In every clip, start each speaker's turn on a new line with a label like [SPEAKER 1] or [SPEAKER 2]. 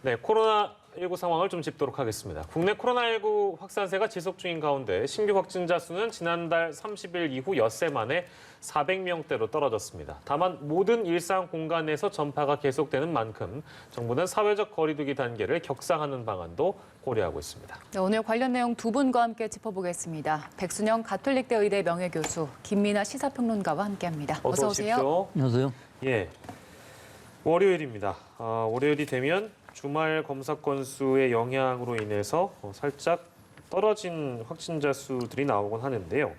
[SPEAKER 1] 네, 코로나19 상황을 좀 짚도록 하겠습니다. 국내 코로나19 확산세가 지속 중인 가운데 신규 확진자 수는 지난달 30일 이후 엿새 만에 400명대로 떨어졌습니다. 다만 모든 일상 공간에서 전파가 계속되는 만큼 정부는 사회적 거리두기 단계를 격상하는 방안도 고려하고 있습니다.
[SPEAKER 2] 네, 오늘 관련 내용 두 분과 함께 짚어보겠습니다. 백순영 가톨릭대 의대 명예교수, 김민아 시사평론가와 함께합니다. 어서 오세요.
[SPEAKER 3] 안녕하세요.
[SPEAKER 1] 예, 월요일입니다. 월요일이 되면 주말 검사 건수의 영향으로 인해서 살짝 떨어진 확진자 수들이 나오곤 하는데요.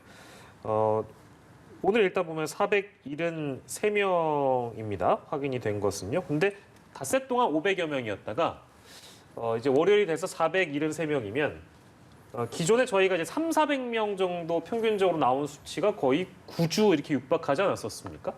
[SPEAKER 1] 오늘 일단 보면 473명입니다. 확인이 된 것은요. 근데 닷새 동안 500여 명이었다가 이제 월요일이 돼서 473명이면 기존에 저희가 이제 400명 정도 평균적으로 나온 수치가 거의 9주 이렇게 육박하지 않았었습니까?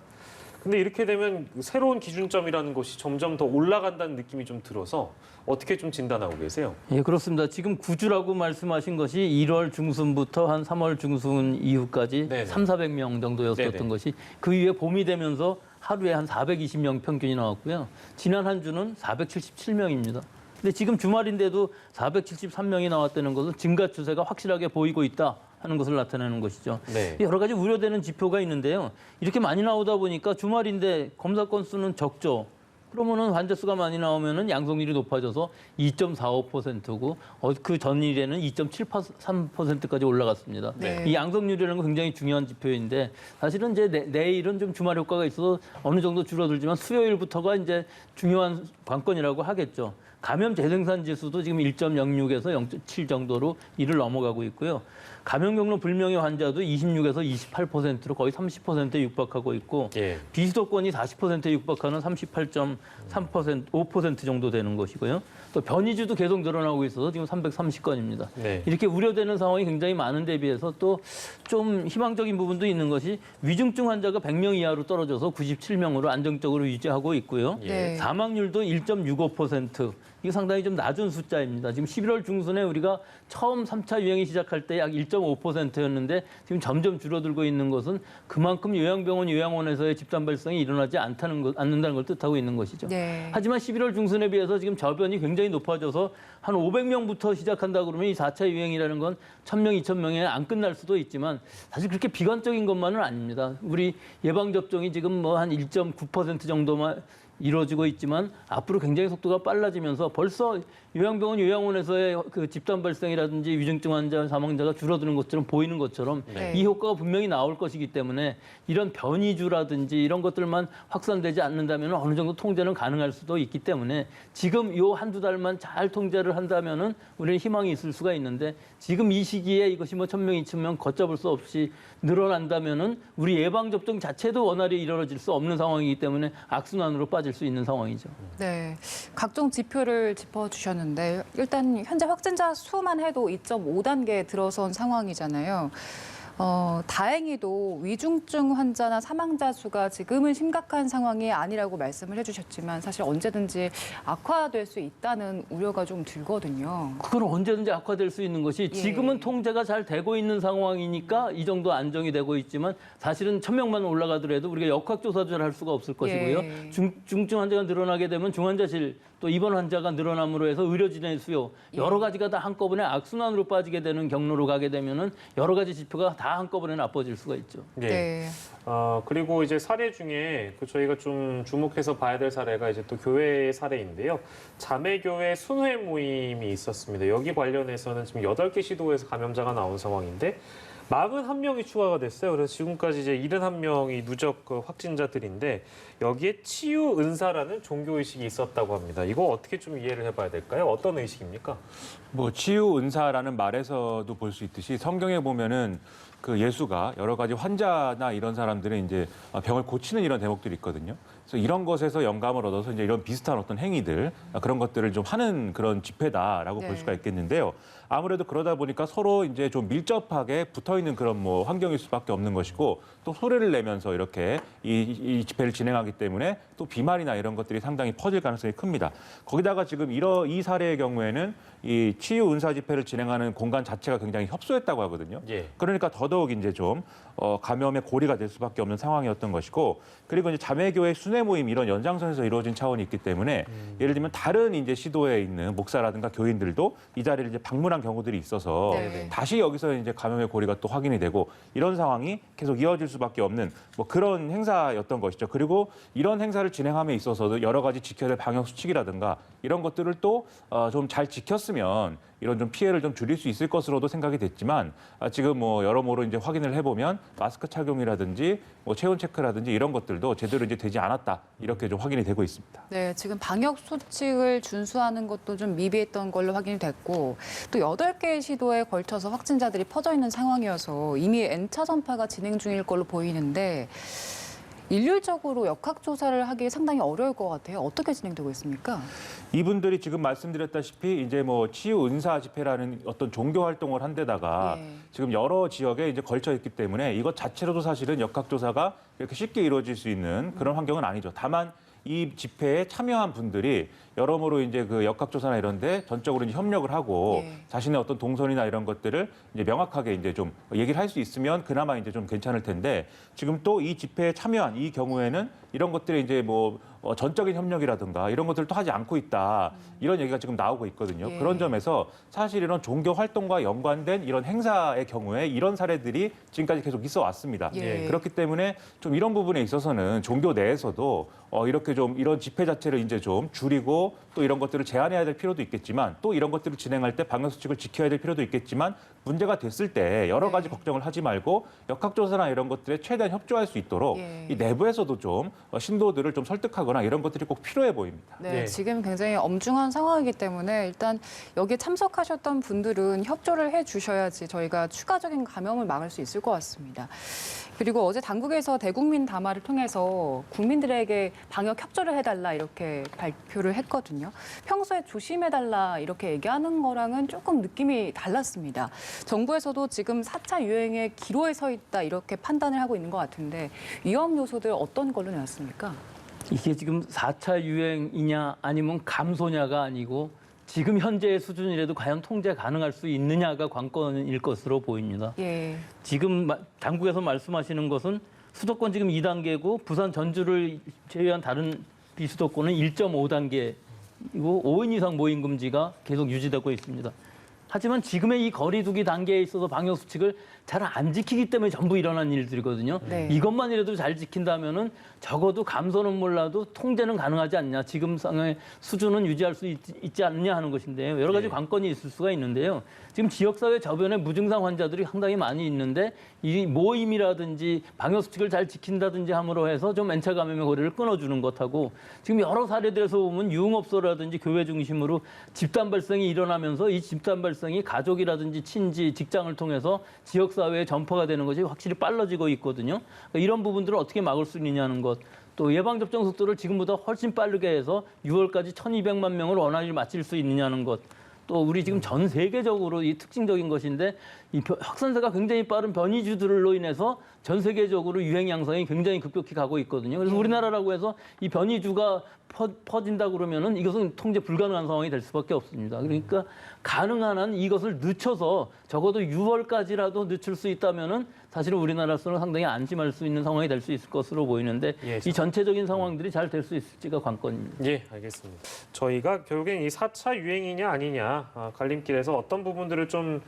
[SPEAKER 1] 근데 이렇게 되면 새로운 기준점이라는 것이 점점 더 올라간다는 느낌이 좀 들어서 어떻게 좀 진단하고 계세요?
[SPEAKER 3] 예, 그렇습니다. 지금 9주라고 말씀하신 것이 1월 중순부터 한 3월 중순 이후까지
[SPEAKER 1] 네네.
[SPEAKER 3] 300~400명 정도였었던
[SPEAKER 1] 네네.
[SPEAKER 3] 것이 그 이후에 봄이 되면서 하루에 한 420명 평균이 나왔고요. 지난 한 주는 477명입니다. 근데 지금 주말인데도 473명이 나왔다는 것은 증가 추세가 확실하게 보이고 있다 하는 것을 나타내는 것이죠.
[SPEAKER 1] 네.
[SPEAKER 3] 여러 가지 우려되는 지표가 있는데요. 이렇게 많이 나오다 보니까 주말인데 검사 건수는 적죠. 그러면은 환자 수가 많이 나오면은 양성률이 높아져서 2.45%고 그 전일에는 2.73%까지 올라갔습니다.
[SPEAKER 2] 네.
[SPEAKER 3] 이 양성률이라는 건 굉장히 중요한 지표인데 사실은 이제 내일은 좀 주말 효과가 있어서 어느 정도 줄어들지만 수요일부터가 이제 중요한 관건이라고 하겠죠. 감염 재생산 지수도 지금 1.06에서 0.7 정도로 이를 넘어가고 있고요. 감염 경로 불명의 환자도 26에서 28%로 거의 30%에 육박하고 있고
[SPEAKER 1] 예.
[SPEAKER 3] 비수도권이 40%에 육박하는 38.3%, 5% 정도 되는 것이고요. 또 변이주도 계속 늘어나고 있어서 지금 330건입니다.
[SPEAKER 1] 네.
[SPEAKER 3] 이렇게 우려되는 상황이 굉장히 많은 데 비해서 또 좀 희망적인 부분도 있는 것이 위중증 환자가 100명 이하로 떨어져서 97명으로 안정적으로 유지하고 있고요.
[SPEAKER 2] 네.
[SPEAKER 3] 사망률도 1.65%. 이게 상당히 좀 낮은 숫자입니다. 지금 11월 중순에 우리가 처음 3차 유행이 시작할 때 약 1.5%였는데 지금 점점 줄어들고 있는 것은 그만큼 요양병원, 요양원에서의 집단 발생이 일어나지 않는다는 걸 뜻하고 있는 것이죠.
[SPEAKER 2] 네.
[SPEAKER 3] 하지만 11월 중순에 비해서 지금 저변이 굉장히 높아져서 한 500명부터 시작한다 그러면 이 4차 유행이라는 건 1000명, 2000명에 안 끝날 수도 있지만 사실 그렇게 비관적인 것만은 아닙니다. 우리 예방접종이 지금 뭐 한 1.9% 정도만 이루어지고 있지만 앞으로 굉장히 속도가 빨라지면서 벌써 요양병원, 요양원에서의 그 집단 발생이라든지 위중증 환자, 사망자가 줄어드는 것처럼 보이는 것처럼
[SPEAKER 2] 네.
[SPEAKER 3] 이 효과가 분명히 나올 것이기 때문에 이런 변이주라든지 이런 것들만 확산되지 않는다면 어느 정도 통제는 가능할 수도 있기 때문에 지금 요 한두 달만 잘 통제를 한다면은 우리는 희망이 있을 수가 있는데 지금 이 시기에 이것이 뭐 1000명, 2000명 걷잡을 수 없이 늘어난다면은 우리 예방접종 자체도 원활히 이루어질 수 없는 상황이기 때문에 악순환으로 빠질 수 있는 상황이죠.
[SPEAKER 2] 네, 각종 지표를 짚어주셨는데 일단 현재 확진자 수만 해도 2.5단계에 들어선 상황이잖아요. 다행히도 위중증 환자나 사망자 수가 지금은 심각한 상황이 아니라고 말씀을 해주셨지만 사실 언제든지 악화될 수 있다는 우려가 좀 들거든요.
[SPEAKER 3] 그건 언제든지 악화될 수 있는 것이 지금은 통제가 잘 되고 있는 상황이니까 이 정도 안정이 되고 있지만 사실은 1000명만 올라가더라도 우리가 역학조사도 잘 할 수가 없을 것이고요.
[SPEAKER 2] 예.
[SPEAKER 3] 중증 환자가 늘어나게 되면 중환자실 또 입원 환자가 늘어남으로 해서 의료진의 수요 여러 가지가 다 한꺼번에 악순환으로 빠지게 되는 경로로 가게 되면은 여러 가지 지표가 다 한꺼번에 나빠질 수가 있죠.
[SPEAKER 1] 네.
[SPEAKER 2] 네.
[SPEAKER 1] 그리고 이제 사례 중에 저희가 좀 주목해서 봐야 될 사례가 이제 또 교회의 사례인데요. 자매교회 순회 모임이 있었습니다. 여기 관련해서는 지금 8개 시도에서 감염자가 나온 상황인데 41명이 추가가 됐어요. 그래서 지금까지 이제 71명이 누적 확진자들인데 여기에 치유 은사라는 종교 의식이 있었다고 합니다. 이거 어떻게 좀 이해를 해봐야 될까요? 어떤 의식입니까?
[SPEAKER 4] 뭐 치유 은사라는 말에서도 볼 수 있듯이 성경에 보면은 그 예수가 여러 가지 환자나 이런 사람들은 이제 병을 고치는 이런 대목들이 있거든요. 그래서 이런 것에서 영감을 얻어서 이제 이런 비슷한 어떤 행위들 그런 것들을 좀 하는 그런 집회다라고
[SPEAKER 2] 네.
[SPEAKER 4] 볼 수가 있겠는데요. 아무래도 그러다 보니까 서로 이제 좀 밀접하게 붙어 있는 그런 뭐 환경일 수밖에 없는 것이고 또 소리를 내면서 이렇게 이 집회를 진행하기 때문에 또 비말이나 이런 것들이 상당히 퍼질 가능성이 큽니다. 거기다가 지금 이 사례의 경우에는 이 치유 은사 집회를 진행하는 공간 자체가 굉장히 협소했다고 하거든요.
[SPEAKER 1] 예.
[SPEAKER 4] 그러니까 더더욱 이제 좀 감염의 고리가 될 수밖에 없는 상황이었던 것이고 그리고 이제 자매교회 순회 순회 모임 이런 연장선에서 이루어진 차원이 있기 때문에 예를 들면 다른 이제 시도에 있는 목사라든가 교인들도 이 자리를 이제 방문한 경우들이 있어서
[SPEAKER 2] 네.
[SPEAKER 4] 다시 여기서 이제 감염의 고리가 또 확인이 되고 이런 상황이 계속 이어질 수밖에 없는 뭐 그런 행사였던 것이죠. 그리고 이런 행사를 진행함에 있어서도 여러 가지 지켜야 될 방역 수칙이라든가 이런 것들을 또 좀 잘 지켰으면 이런 좀 피해를 좀 줄일 수 있을 것으로도 생각이 됐지만 지금 뭐 여러모로 이제 확인을 해보면 마스크 착용이라든지 뭐 체온 체크라든지 이런 것들도 제대로 이제 되지 않았다 이렇게 좀 확인이 되고 있습니다.
[SPEAKER 2] 네, 지금 방역 수칙을 준수하는 것도 좀 미비했던 걸로 확인이 됐고 또 8개의 시도에 걸쳐서 확진자들이 퍼져 있는 상황이어서 이미 N차 전파가 진행 중일 걸로 보이는데 일률적으로 역학조사를 하기 상당히 어려울 것 같아요. 어떻게 진행되고 있습니까?
[SPEAKER 4] 이분들이 지금 말씀드렸다시피 이제 뭐 치유 은사 집회라는 어떤 종교 활동을 한 데다가
[SPEAKER 2] 예.
[SPEAKER 4] 지금 여러 지역에 이제 걸쳐 있기 때문에 이것 자체로도 사실은 역학조사가 이렇게 쉽게 이루어질 수 있는 그런 환경은 아니죠. 다만 이 집회에 참여한 분들이 여러모로 이제 그 역학조사나 이런 데 전적으로 이제 협력을 하고
[SPEAKER 2] 예.
[SPEAKER 4] 자신의 어떤 동선이나 이런 것들을 이제 명확하게 이제 좀 얘기를 할 수 있으면 그나마 이제 좀 괜찮을 텐데 지금 또 이 집회에 참여한 이 경우에는 이런 것들이 이제 뭐 전적인 협력이라든가 이런 것들을 또 하지 않고 있다 이런 얘기가 지금 나오고 있거든요.
[SPEAKER 2] 예.
[SPEAKER 4] 그런 점에서 사실 이런 종교 활동과 연관된 이런 행사의 경우에 이런 사례들이 지금까지 계속 있어 왔습니다.
[SPEAKER 2] 예.
[SPEAKER 4] 그렇기 때문에 좀 이런 부분에 있어서는 종교 내에서도 이렇게 좀 이런 집회 자체를 이제 좀 줄이고 또 이런 것들을 제한해야 될 필요도 있겠지만 또 이런 것들을 진행할 때 방역 수칙을 지켜야 될 필요도 있겠지만 문제가 됐을 때 여러 가지 걱정을 하지 말고 역학조사나 이런 것들에 최대한 협조할 수 있도록
[SPEAKER 2] 예.
[SPEAKER 4] 이 내부에서도 좀 신도들을 좀 설득하거나 이런 것들이 꼭 필요해 보입니다.
[SPEAKER 2] 네,
[SPEAKER 1] 네.
[SPEAKER 2] 지금 굉장히 엄중한 상황이기 때문에 일단 여기에 참석하셨던 분들은 협조를 해 주셔야지 저희가 추가적인 감염을 막을 수 있을 것 같습니다. 그리고 어제 당국에서 대국민 담화를 통해서 국민들에게 방역 협조를 해달라 이렇게 발표를 했거든요. 평소에 조심해달라 이렇게 얘기하는 거랑은 조금 느낌이 달랐습니다. 정부에서도 지금 4차 유행의 기로에 서 있다 이렇게 판단을 하고 있는 것 같은데 위험 요소들 어떤 걸로 내왔습니까?
[SPEAKER 3] 이게 지금 4차 유행이냐 아니면 감소냐가 아니고 지금 현재의 수준이라도 과연 통제 가능할 수 있느냐가 관건일 것으로 보입니다.
[SPEAKER 2] 예.
[SPEAKER 3] 지금 당국에서 말씀하시는 것은 수도권 지금 2단계고 부산 전주를 제외한 다른 비수도권은 1.5단계이고 5인 이상 모임 금지가 계속 유지되고 있습니다. 하지만 지금의 이 거리두기 단계에 있어서 방역 수칙을 잘 안 지키기 때문에 전부 일어난 일들이거든요.
[SPEAKER 2] 네.
[SPEAKER 3] 이것만이라도 잘 지킨다면은 적어도 감소는 몰라도 통제는 가능하지 않냐. 지금 상황의 수준은 유지할 수 있지 않느냐 하는 것인데요. 여러 가지 관건이 있을 수가 있는데요. 지금 지역사회 저변에 무증상 환자들이 상당히 많이 있는데 이 모임이라든지 방역 수칙을 잘 지킨다든지 함으로 해서 좀 N차 감염의 고리를 끊어주는 것하고 지금 여러 사례들에서 보면 유흥업소라든지 교회 중심으로 집단 발생이 일어나면서 이 집단 발생이 가족이라든지 친지, 직장을 통해서 지역사회에 전파가 되는 것이 확실히 빨라지고 있거든요. 그러니까 이런 부분들을 어떻게 막을 수 있느냐는 것. 또 예방접종 속도를 지금보다 훨씬 빠르게 해서 6월까지 1,200만 명을 원활히 마칠 수 있느냐는 것. 또 우리 지금 전 세계적으로 이 특징적인 것인데 이 확산세가 굉장히 빠른 변이주들로 인해서 전 세계적으로 유행 양상이 굉장히 급격히 가고 있거든요. 그래서 우리나라라고 해서 이 변이주가 퍼진다 그러면은 이것은 통제 불가능한 상황이 될 수밖에 없습니다. 그러니까 가능한 한 이것을 늦춰서 적어도 6월까지라도 늦출 수 있다면은 사실은 우리나라로서는 상당히 안심할 수 있는 상황이 될 수 있을 것으로 보이는데
[SPEAKER 1] 예,
[SPEAKER 3] 이 전체적인 상황들이 잘 될 수 있을지가 관건입니다.
[SPEAKER 1] 예, 알겠습니다. 저희가 결국엔 이 4차 유행이냐 아니냐 갈림길에서 어떤 부분들을 좀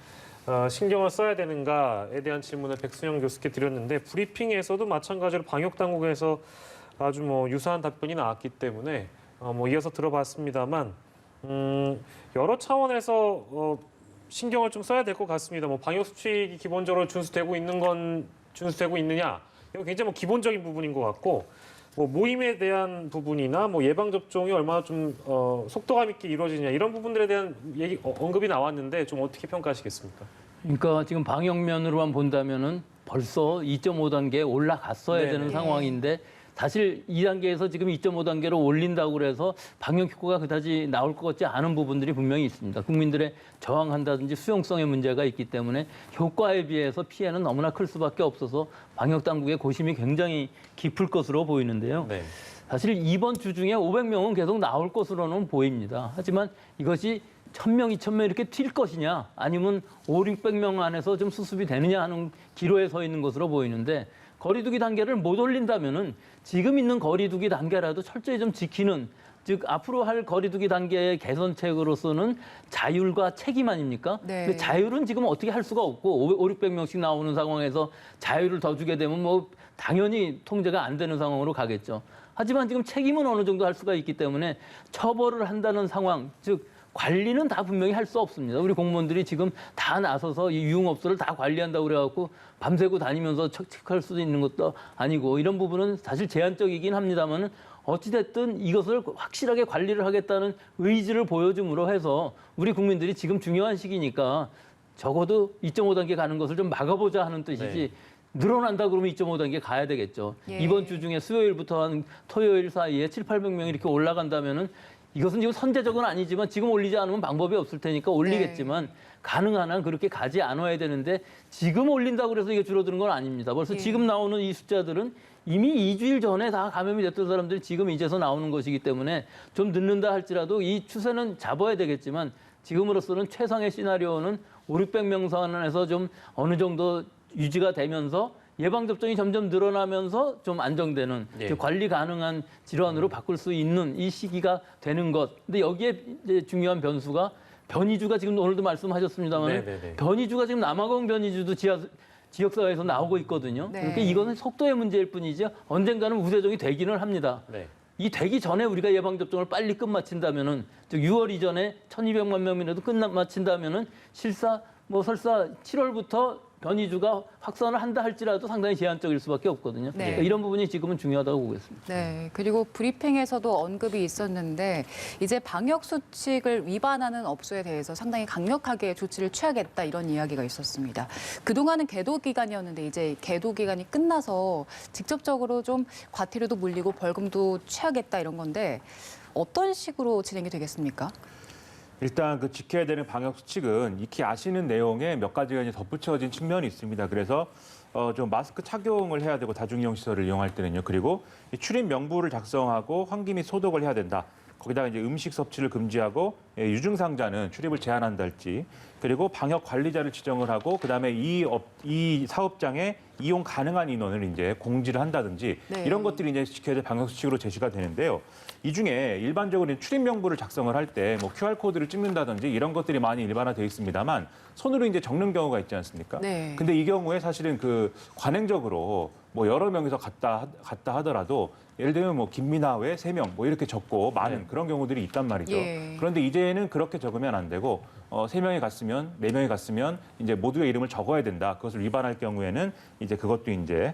[SPEAKER 1] 신경을 써야 되는가에 대한 질문을 백순영 교수께 드렸는데 브리핑에서도 마찬가지로 방역 당국에서 아주 뭐 유사한 답변이 나왔기 때문에 뭐 이어서 들어봤습니다만 여러 차원에서 신경을 좀 써야 될 것 같습니다. 뭐 방역 수칙이 기본적으로 준수되고 있느냐 이건 굉장히 뭐 기본적인 부분인 것 같고 뭐 모임에 대한 부분이나 뭐 예방 접종이 얼마나 좀 속도감 있게 이루어지냐 이런 부분들에 대한 얘기 언급이 나왔는데 좀 어떻게 평가하시겠습니까?
[SPEAKER 3] 그러니까 지금 방역면으로만 본다면은 벌써 2.5단계에 올라갔어야
[SPEAKER 1] 네네.
[SPEAKER 3] 되는 상황인데 사실 2단계에서 지금 2.5단계로 올린다고 그래서 방역 효과가 그다지 나올 것 같지 않은 부분들이 분명히 있습니다. 국민들의 저항한다든지 수용성의 문제가 있기 때문에 효과에 비해서 피해는 너무나 클 수밖에 없어서 방역 당국의 고심이 굉장히 깊을 것으로 보이는데요.
[SPEAKER 1] 네.
[SPEAKER 3] 사실 이번 주 중에 500명은 계속 나올 것으로는 보입니다. 하지만 이것이 1,000명, 2,000명 이렇게 튈 것이냐 아니면 500, 600명 안에서 좀 수습이 되느냐 하는 기로에 서 있는 것으로 보이는데 거리두기 단계를 못 올린다면은 지금 있는 거리두기 단계라도 철저히 좀 지키는, 즉 앞으로 할 거리두기 단계의 개선책으로서는 자율과 책임 아닙니까?
[SPEAKER 2] 네.
[SPEAKER 3] 근데 자율은 지금 어떻게 할 수가 없고 500~600명씩 나오는 상황에서 자율을 더 주게 되면 뭐 당연히 통제가 안 되는 상황으로 가겠죠. 하지만 지금 책임은 어느 정도 할 수가 있기 때문에 처벌을 한다는 상황, 즉 관리는 다 분명히 할 수 없습니다. 우리 공무원들이 지금 다 나서서 이 유흥업소를 다 관리한다고 그래갖고 밤새고 다니면서 체크할 수도 있는 것도 아니고 이런 부분은 사실 제한적이긴 합니다만은 어찌됐든 이것을 확실하게 관리를 하겠다는 의지를 보여줌으로 해서 우리 국민들이 지금 중요한 시기니까 적어도 2.5단계 가는 것을 좀 막아보자 하는 뜻이지 늘어난다 그러면 2.5단계 가야 되겠죠.
[SPEAKER 2] 예. 이번
[SPEAKER 3] 이번 주 중에 수요일부터 한 토요일 사이에 700~800명이 이렇게 올라간다면은 이것은 지금 선제적은 아니지만 지금 올리지 않으면 방법이 없을 테니까 올리겠지만 가능한 한 그렇게 가지 않아야 되는데 지금 올린다고 해서 이게 줄어드는 건 아닙니다. 벌써
[SPEAKER 2] 예.
[SPEAKER 3] 지금 나오는 이 숫자들은 이미 2주일 전에 다 감염이 됐던 사람들이 지금 이제서 나오는 것이기 때문에 좀 늦는다 할지라도 이 추세는 잡아야 되겠지만 지금으로서는 최상의 시나리오는 500~600명 선에서 좀 어느 정도 유지가 되면서 예방접종이 점점 늘어나면서 좀 안정되는
[SPEAKER 1] 예.
[SPEAKER 3] 즉 관리 가능한 질환으로 바꿀 수 있는 이 시기가 되는 것. 근데 여기에 이제 중요한 변수가 변이주가 지금 오늘도 말씀하셨습니다만
[SPEAKER 1] 네네네.
[SPEAKER 3] 변이주가 지금 남아공 변이주도 지역사회에서 나오고 있거든요.
[SPEAKER 2] 네.
[SPEAKER 3] 그러니까 이거는 속도의 문제일 뿐이지 언젠가는 우세종이 되기는 합니다.
[SPEAKER 1] 네.
[SPEAKER 3] 이 되기 전에 우리가 예방접종을 빨리 끝마친다면은 즉 6월 이전에 1,200만 명이라도 끝마친다면은 실사 뭐 설사 7월부터 변이주가 확산을 한다 할지라도 상당히 제한적일 수밖에 없거든요.
[SPEAKER 2] 네.
[SPEAKER 3] 그러니까 이런 부분이 지금은 중요하다고 보겠습니다.
[SPEAKER 2] 네, 그리고 브리핑에서도 언급이 있었는데 이제 방역 수칙을 위반하는 업소에 대해서 상당히 강력하게 조치를 취하겠다 이런 이야기가 있었습니다. 그동안은 계도 기간이었는데 이제 계도 기간이 끝나서 직접적으로 좀 과태료도 물리고 벌금도 취하겠다 이런 건데 어떤 식으로 진행이 되겠습니까?
[SPEAKER 4] 일단 그 지켜야 되는 방역 수칙은 익히 아시는 내용에 몇 가지가 이제 덧붙여진 측면이 있습니다. 그래서 좀 마스크 착용을 해야 되고 다중이용 시설을 이용할 때는요. 그리고 이 출입 명부를 작성하고 환기 및 소독을 해야 된다. 거기다가 이제 음식 섭취를 금지하고 유증상자는 출입을 제한한달지, 그리고 방역 관리자를 지정을 하고 그다음에 이 사업장에 이용 가능한 인원을 이제 공지를 한다든지
[SPEAKER 2] 네.
[SPEAKER 4] 이런 것들이 이제 지켜야 될 방역 수칙으로 제시가 되는데요. 이 중에 일반적으로 출입 명부를 작성을 할 때 뭐 QR 코드를 찍는다든지 이런 것들이 많이 일반화되어 있습니다만 손으로 이제 적는 경우가 있지 않습니까?
[SPEAKER 2] 네.
[SPEAKER 4] 근데 이 경우에 사실은 그 관행적으로 뭐 여러 명이서 갔다 하더라도 예를 들면 뭐 김민아 외 3명 뭐 이렇게 적고 많은 그런 경우들이 있단 말이죠.
[SPEAKER 2] 예.
[SPEAKER 4] 그런데 이제는 그렇게 적으면 안 되고 3명이 갔으면 4명이 갔으면 이제 모두의 이름을 적어야 된다. 그것을 위반할 경우에는 이제 그것도 이제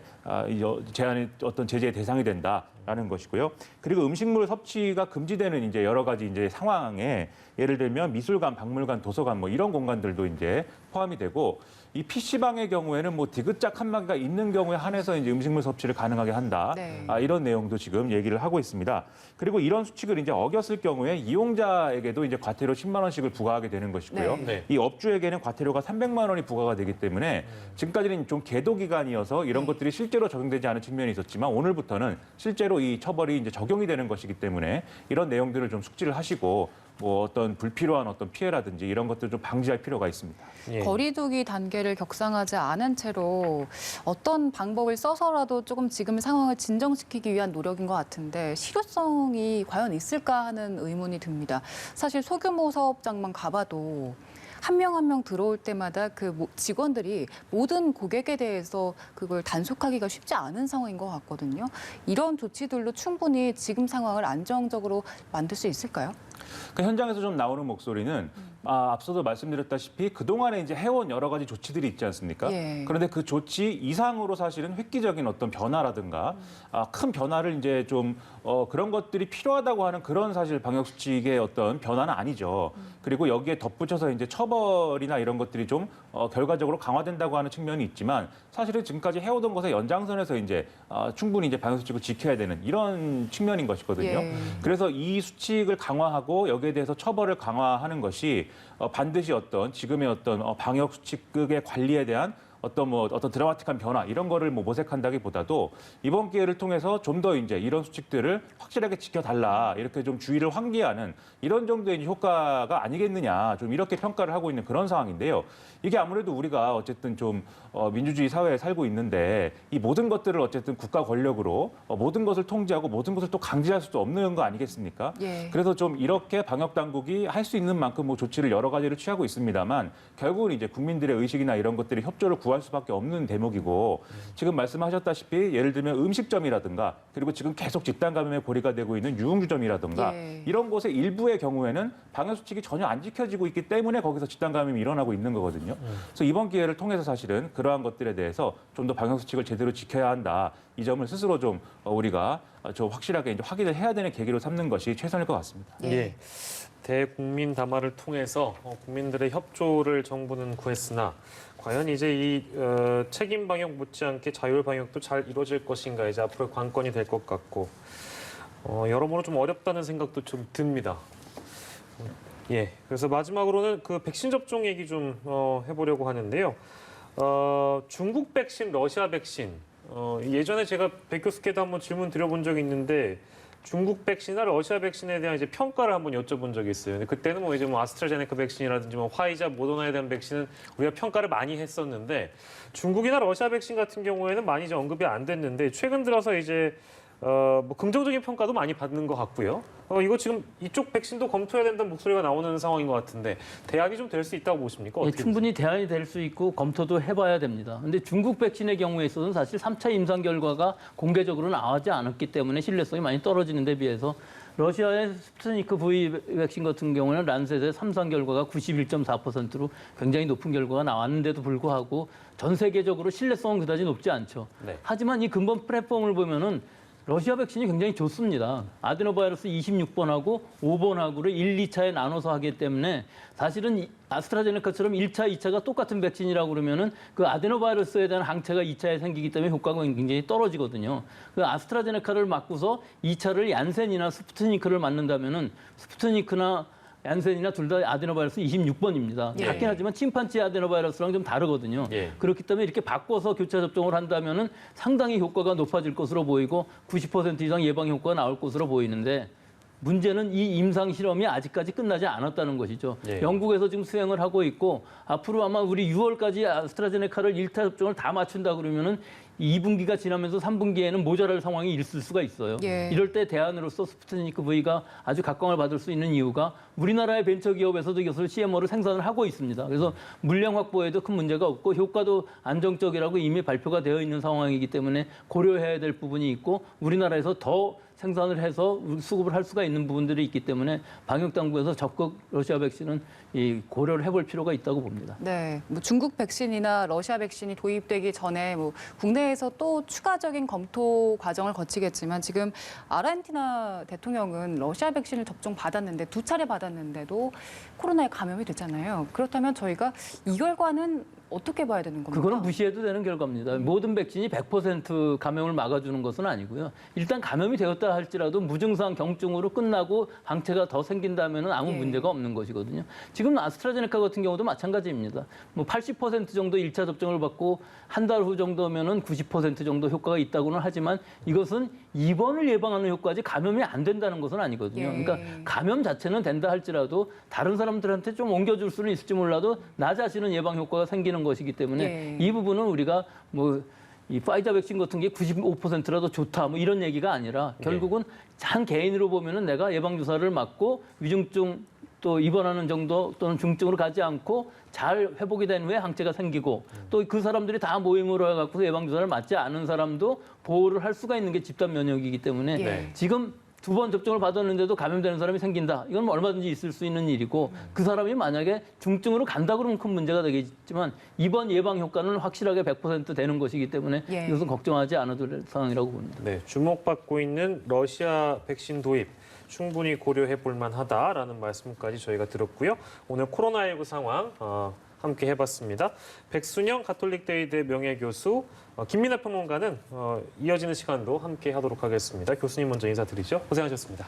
[SPEAKER 4] 제한의 어떤 제재의 대상이 된다라는 것이고요. 그리고 음식물 섭취가 금지되는 이제 여러 가지 이제 상황에 예를 들면 미술관, 박물관, 도서관 뭐 이런 공간들도 이제 포함이 되고 이 PC방의 경우에는 뭐 디귿자 칸막이가 있는 경우에 한해서 이제 음식물 섭취를 가능하게 한다.
[SPEAKER 2] 네.
[SPEAKER 4] 이런 내용도 지금 얘기를 하고 있습니다. 그리고 이런 수칙을 이제 어겼을 경우에 이용자에게도 이제 과태료 10만 원씩을 부과하게 되는 것이고요.
[SPEAKER 2] 네.
[SPEAKER 1] 네.
[SPEAKER 4] 이 업주에게는 과태료가 300만 원이 부과가 되기 때문에 지금까지는 좀 계도 기간이어서 이런 것들이 실제로 적용되지 않은 측면이 있었지만 오늘부터는 실제로 이 처벌이 이제 적용이 되는 것이기 때문에 이런 내용들을 좀 숙지를 하시고 뭐 어떤 불필요한 어떤 피해라든지 이런 것들을 좀 방지할 필요가 있습니다.
[SPEAKER 1] 예.
[SPEAKER 2] 거리두기 단계를 격상하지 않은 채로 어떤 방법을 써서라도 조금 지금 상황을 진정시키기 위한 노력인 것 같은데 실효성이 과연 있을까 하는 의문이 듭니다. 사실 소규모 사업장만 가봐도 한 명 한 명 들어올 때마다 그 직원들이 모든 고객에 대해서 그걸 단속하기가 쉽지 않은 상황인 것 같거든요. 이런 조치들로 충분히 지금 상황을 안정적으로 만들 수 있을까요?
[SPEAKER 4] 그 현장에서 좀 나오는 목소리는 앞서도 말씀드렸다시피 그동안에 이제 해온 여러 가지 조치들이 있지 않습니까?
[SPEAKER 2] 예.
[SPEAKER 4] 그런데 그 조치 이상으로 사실은 획기적인 어떤 변화라든가 큰 변화를 이제 좀 그런 것들이 필요하다고 하는 그런 사실 방역 수칙의 어떤 변화는 아니죠. 그리고 여기에 덧붙여서 이제 처벌이나 이런 것들이 좀 결과적으로 강화된다고 하는 측면이 있지만 사실은 지금까지 해오던 것의 연장선에서 이제 충분히 이제 방역 수칙을 지켜야 되는 이런 측면인 것이거든요.
[SPEAKER 2] 예.
[SPEAKER 4] 그래서 이 수칙을 강화하고 여기에 대해서 처벌을 강화하는 것이 반드시 어떤 지금의 어떤 방역 수칙의 관리에 대한 어떤 드라마틱한 변화 이런 거를 뭐 모색한다기보다도 이번 기회를 통해서 좀 더 이제 이런 수칙들을 확실하게 지켜달라 이렇게 좀 주의를 환기하는 이런 정도의 효과가 아니겠느냐 좀 이렇게 평가를 하고 있는 그런 상황인데요. 이게 아무래도 우리가 어쨌든 좀 민주주의 사회에 살고 있는데 이 모든 것들을 어쨌든 국가 권력으로 모든 것을 통제하고 모든 것을 또 강제할 수도 없는 거 아니겠습니까?
[SPEAKER 2] 예.
[SPEAKER 4] 그래서 좀 이렇게 방역 당국이 할 수 있는 만큼 뭐 조치를 여러 가지를 취하고 있습니다만 결국은 이제 국민들의 의식이나 이런 것들이 협조를 구할 수밖에 없는 대목이고 지금 말씀하셨다시피 예를 들면 음식점이라든가 그리고 지금 계속 집단 감염에 고리가 되고 있는 유흥주점이라든가
[SPEAKER 2] 예.
[SPEAKER 4] 이런 곳의 일부의 경우에는 방역 수칙이 전혀 안 지켜지고 있기 때문에 거기서 집단 감염이 일어나고 있는 거거든요. 그래서 이번 기회를 통해서 사실은 그러한 것들에 대해서 좀 더 방역 수칙을 제대로 지켜야 한다. 이 점을 스스로 좀 우리가 좀 확실하게 이제 확인을 해야 되는 계기로 삼는 것이 최선일 것 같습니다.
[SPEAKER 1] 예. 대국민 담화를 통해서 국민들의 협조를 정부는 구했으나 과연 이제 이 책임 방역 못지않게 자율 방역도 잘 이루어질 것인가 이제 앞으로 관건이 될 것 같고 여러모로 좀 어렵다는 생각도 좀 듭니다. 예. 그래서 마지막으로는 그 백신 접종 얘기 좀 해보려고 하는데요. 중국 백신, 러시아 백신. 예전에 제가 백 교수께도 한번 질문 드려본 적이 있는데 중국 백신이나 러시아 백신에 대한 이제 평가를 한번 여쭤본 적이 있어요. 근데 그때는 뭐 이제 뭐 아스트라제네카 백신이라든지 뭐 화이자, 모더나에 대한 백신은 우리가 평가를 많이 했었는데 중국이나 러시아 백신 같은 경우에는 많이 이제 언급이 안 됐는데 최근 들어서 이제 뭐 긍정적인 평가도 많이 받는 것 같고요. 이거 지금 이쪽 백신도 검토해야 된다는 목소리가 나오는 상황인 것 같은데 대안이 좀 될 수 있다고 보십니까?
[SPEAKER 3] 예,
[SPEAKER 1] 어떻게
[SPEAKER 3] 충분히 대안이 될 수 있고 검토도 해봐야 됩니다. 그런데 중국 백신의 경우에 있어서는 사실 3차 임상 결과가 공개적으로 나오지 않았기 때문에 신뢰성이 많이 떨어지는 데 비해서 러시아의 스푸트니크 V 백신 같은 경우는 란셋의 3상 결과가 91.4%로 굉장히 높은 결과가 나왔는데도 불구하고 전 세계적으로 신뢰성은 그다지 높지 않죠.
[SPEAKER 1] 네.
[SPEAKER 3] 하지만 이 근본 플랫폼을 보면은 러시아 백신이 굉장히 좋습니다. 아데노바이러스 26번하고 5번하고를 1, 2차에 나눠서 하기 때문에 사실은 아스트라제네카처럼 1차, 2차가 똑같은 백신이라고 그러면은 그 아데노바이러스에 대한 항체가 2차에 생기기 때문에 효과가 굉장히 떨어지거든요. 그 아스트라제네카를 맞고서 2차를 얀센이나 스푸트니크를 맞는다면은 스푸트니크나 얀센이나 둘 다 아데노바이러스 26번입니다.
[SPEAKER 2] 예.
[SPEAKER 3] 같긴 하지만 침판지 아데노바이러스랑 좀 다르거든요.
[SPEAKER 1] 예.
[SPEAKER 3] 그렇기 때문에 이렇게 바꿔서 교차 접종을 한다면은 상당히 효과가 높아질 것으로 보이고 90% 이상 예방 효과가 나올 것으로 보이는데 문제는 이 임상 실험이 아직까지 끝나지 않았다는 것이죠.
[SPEAKER 1] 예.
[SPEAKER 3] 영국에서 지금 수행을 하고 있고 앞으로 아마 우리 6월까지 아스트라제네카를 1차 접종을 다 맞춘다 그러면은 2분기가 지나면서 3분기에는 모자랄 상황이 있을 수가 있어요.
[SPEAKER 2] 예.
[SPEAKER 3] 이럴 때 대안으로서 스푸트니크 V가 아주 각광을 받을 수 있는 이유가 우리나라의 벤처기업에서도 이것을 CMO로 생산을 하고 있습니다. 그래서 물량 확보에도 큰 문제가 없고 효과도 안정적이라고 이미 발표가 되어 있는 상황이기 때문에 고려해야 될 부분이 있고 우리나라에서 더 생산을 해서 수급을 할 수가 있는 부분들이 있기 때문에 방역당국에서 적극 러시아 백신은 고려를 해볼 필요가 있다고 봅니다.
[SPEAKER 2] 네, 뭐 중국 백신이나 러시아 백신이 도입되기 전에 뭐 국내에서 또 추가적인 검토 과정을 거치겠지만 지금 아르헨티나 대통령은 러시아 백신을 접종 받았는데 2차례 받았는데도 코로나에 감염이 됐잖아요. 그렇다면 저희가 이 결과는 어떻게 봐야 되는 겁니까?
[SPEAKER 3] 그거는 무시해도 되는 결과입니다. 모든 백신이 100% 감염을 막아주는 것은 아니고요. 일단 감염이 되었다 할지라도 무증상 경증으로 끝나고 항체가 더 생긴다면 아무
[SPEAKER 2] 예.
[SPEAKER 3] 문제가 없는 것이거든요. 지금 아스트라제네카 같은 경우도 마찬가지입니다. 뭐 80% 정도 1차 접종을 받고 한 달 후 정도면은 90% 정도 효과가 있다고는 하지만 이것은 입원을 예방하는 효과지 감염이 안 된다는 것은 아니거든요.
[SPEAKER 2] 예.
[SPEAKER 3] 그러니까 감염 자체는 된다 할지라도 다른 사람들한테 좀 옮겨줄 수는 있을지 몰라도 나 자신은 예방 효과가 생기는 것이기 때문에
[SPEAKER 2] 예.
[SPEAKER 3] 이 부분은 우리가 뭐 이 파이자 백신 같은 게 95%라도 좋다 뭐 이런 얘기가 아니라 결국은 한 개인으로 보면은 내가 예방 주사를 맞고 위중증 또 입원하는 정도 또는 중증으로 가지 않고 잘 회복이 된 후에 항체가 생기고 또 그 사람들이 다 모임으로 해갖고 예방 주사를 맞지 않은 사람도 보호를 할 수가 있는 게 집단 면역이기 때문에
[SPEAKER 2] 예.
[SPEAKER 3] 지금 2번 접종을 받았는데도 감염되는 사람이 생긴다. 이건 뭐 얼마든지 있을 수 있는 일이고 그 사람이 만약에 중증으로 간다 그러면 큰 문제가 되겠지만 이번 예방 효과는 확실하게 100% 되는 것이기 때문에
[SPEAKER 2] 예.
[SPEAKER 3] 이것은 걱정하지 않아도 될 상황이라고 봅니다.
[SPEAKER 1] 네, 주목받고 있는 러시아 백신 도입 충분히 고려해 볼 만하다라는 말씀까지 저희가 들었고요. 오늘 코로나19 상황 함께 해봤습니다. 백순영 가톨릭대의대 명예교수, 김민하 평론가는 이어지는 시간도 함께 하도록 하겠습니다. 교수님 먼저 인사드리죠. 고생하셨습니다.